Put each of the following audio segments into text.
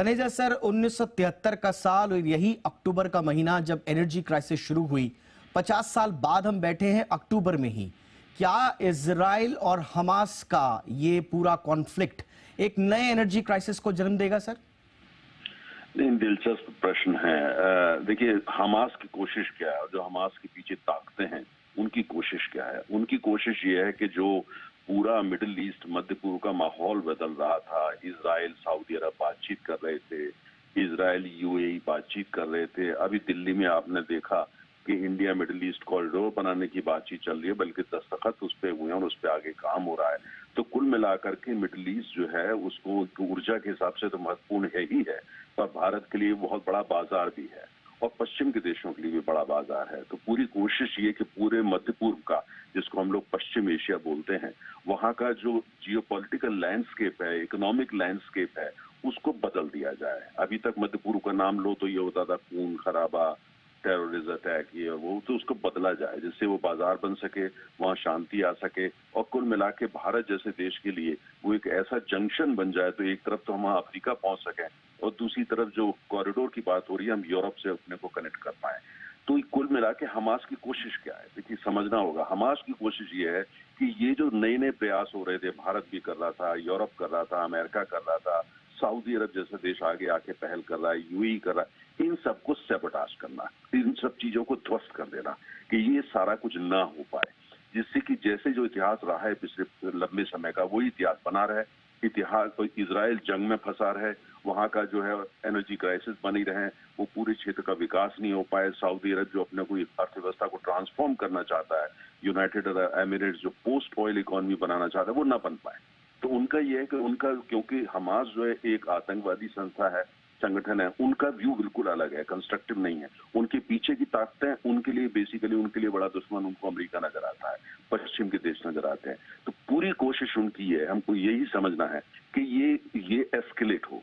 Taneja sir, 1973 का साल और यही अक्टूबर का महीना जब एनर्जी क्राइसिस शुरू हुई, 50 साल बाद हम बैठे हैं अक्टूबर में ही। क्या इजराइल और हमास का ये पूरा कॉन्फ्लिक्ट एक नए एनर्जी क्राइसिस को जन्म देगा सर? नहीं, दिलचस्प प्रश्न है। देखिए, हमास की कोशिश क्या है, जो हमास के पीछे ताकतें हैं उनकी कोशिश क्या है? उनकी कोशिश ये है कि जो पूरा मिडिल ईस्ट, मध्य पूर्व का माहौल बदल रहा था, इजराइल सऊदी अरब बातचीत कर रहे थे, इजराइल यूएई बातचीत कर रहे थे। अभी दिल्ली में आपने देखा कि इंडिया मिडिल ईस्ट कॉरिडोर बनाने की बातचीत चल रही है, बल्कि दस्तखत उस पर हुए हैं और उस पर आगे काम हो रहा है। तो कुल मिलाकर के मिडिल ईस्ट जो है उसको ऊर्जा के हिसाब से तो महत्वपूर्ण है ही है, पर भारत के लिए बहुत बड़ा बाजार भी है और पश्चिम के देशों के लिए भी बड़ा बाजार है। तो पूरी कोशिश ये कि पूरे मध्य पूर्व का, जिसको हम लोग पश्चिम एशिया बोलते हैं, वहां का जो जियोपॉलिटिकल लैंडस्केप है, इकोनॉमिक लैंडस्केप है, उसको बदल दिया जाए। अभी तक मध्य पूर्व का नाम लो तो ये होता था खून खराबा, टेररिज्म अटैक, ये वो, तो उसको बदला जाए जिससे वो बाजार बन सके, वहां शांति आ सके और कुल मिला के भारत जैसे देश के लिए वो एक ऐसा जंक्शन बन जाए, तो एक तरफ तो हम अफ्रीका पहुंच सकें और दूसरी तरफ जो कॉरिडोर की बात हो रही है, हम यूरोप से अपने को कनेक्ट कर पाए। तो कुल मिला के हमास की कोशिश क्या है? देखिए, समझना होगा, हमास की कोशिश ये है कि ये जो नए नए प्रयास हो रहे थे, भारत भी कर रहा था, यूरोप कर रहा था, अमेरिका कर रहा था, सऊदी अरब जैसा देश आगे आके पहल कर रहा है, यूएई कर रहा है, इन सबको सैबोटाज करना, इन सब चीजों को ध्वस्त कर देना कि ये सारा कुछ ना हो पाए, जिससे कि जैसे जो इतिहास रहा है पिछले लंबे समय का, वही इतिहास बना रहे। इतिहास तो इजराइल जंग में फंसा रहे, वहां का जो है एनर्जी क्राइसिस बनी रहे, वो पूरे क्षेत्र का विकास नहीं हो पाए। सऊदी अरब जो अपने को अर्थव्यवस्था को ट्रांसफॉर्म करना चाहता है, यूनाइटेड अरब एमिरेट्स जो पोस्ट ऑयल इकोनॉमी बनाना चाहता है, वो ना बन पाए। तो उनका ये है कि उनका, क्योंकि हमास जो है एक आतंकवादी संस्था है, संगठन है, उनका व्यू बिल्कुल अलग है, कंस्ट्रक्टिव नहीं है। उनके पीछे की ताकतें, उनके लिए बेसिकली उनके लिए बड़ा दुश्मन उनको अमेरिका नजर आता है, पश्चिम के देश नजर आते हैं। तो पूरी कोशिश उनकी है, हमको यही समझना है कि ये एस्केलेट हो।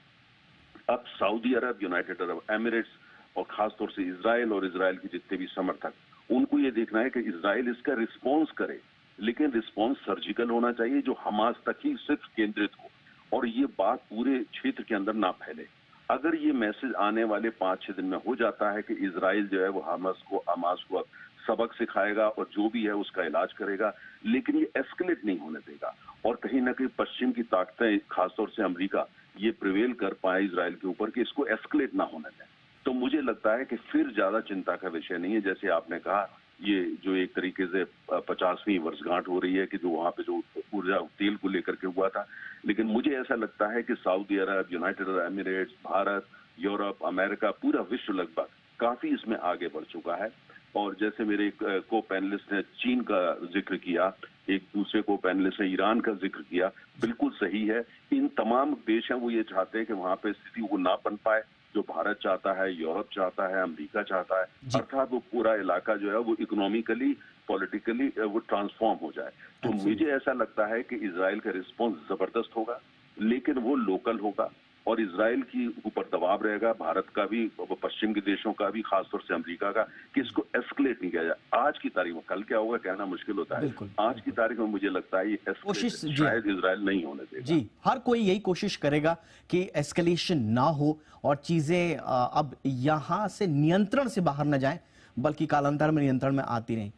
अब सऊदी अरब, यूनाइटेड अरब एमिरेट्स और खासतौर से इजराइल और इजराइल के जितने भी समर्थक, उनको ये देखना है कि इजराइल इसका रिस्पॉन्स करे, लेकिन रिस्पॉन्स सर्जिकल होना चाहिए, जो हमास तक ही सिर्फ केंद्रित हो और ये बात पूरे क्षेत्र के अंदर ना फैले। अगर ये मैसेज आने वाले 5-6 दिन में हो जाता है कि इजराइल जो है वो हमास को सबक सिखाएगा और जो भी है उसका इलाज करेगा, लेकिन ये एस्केलेट नहीं होने देगा और कहीं ना कहीं पश्चिम की ताकतें, खासतौर से अमेरिका, ये प्रिवेल कर पाए इजराइल के ऊपर कि इसको एस्केलेट ना होने दें, तो मुझे लगता है कि फिर ज्यादा चिंता का विषय नहीं है। जैसे आपने कहा, ये जो एक तरीके से 50वीं वर्षगांठ हो रही है कि जो वहां पे जो ऊर्जा तेल को लेकर के हुआ था, लेकिन मुझे ऐसा लगता है कि सऊदी अरब, United Arab Emirates, Bharat, Europe, America, पूरा विश्व लगभग काफी इसमें आगे बढ़ चुका है। और जैसे मेरे को पैनलिस्ट ने चीन का जिक्र किया, एक दूसरे को पैनलिस्ट ने ईरान का जिक्र किया, बिल्कुल सही है। इन तमाम देश हैं वो ये चाहते हैं कि वहां पे स्थिति वो ना बन पाए, जो भारत चाहता है, यूरोप चाहता है, अमेरिका चाहता है, अर्थात वो पूरा इलाका जो है वो इकोनॉमिकली, पॉलिटिकली वो ट्रांसफॉर्म हो जाए। तो मुझे ऐसा लगता है कि इजराइल का रिस्पॉन्स जबरदस्त होगा, लेकिन वो लोकल होगा और इजराइल की ऊपर दबाव रहेगा, भारत का भी, पश्चिम के देशों का भी, खासतौर से अमेरिका का, कि इसको एस्केलेट नहीं किया जाए। आज की तारीख में, कल क्या होगा कहना मुश्किल होता है, आज की तारीख में मुझे लगता है ये कोशिश शायद इजराइल नहीं होने देगा। जी, हर कोई यही कोशिश करेगा कि एस्केलेशन ना हो और चीजें अब यहां से नियंत्रण से बाहर न जाएं, बल्कि कालांतर में नियंत्रण में आती रहें।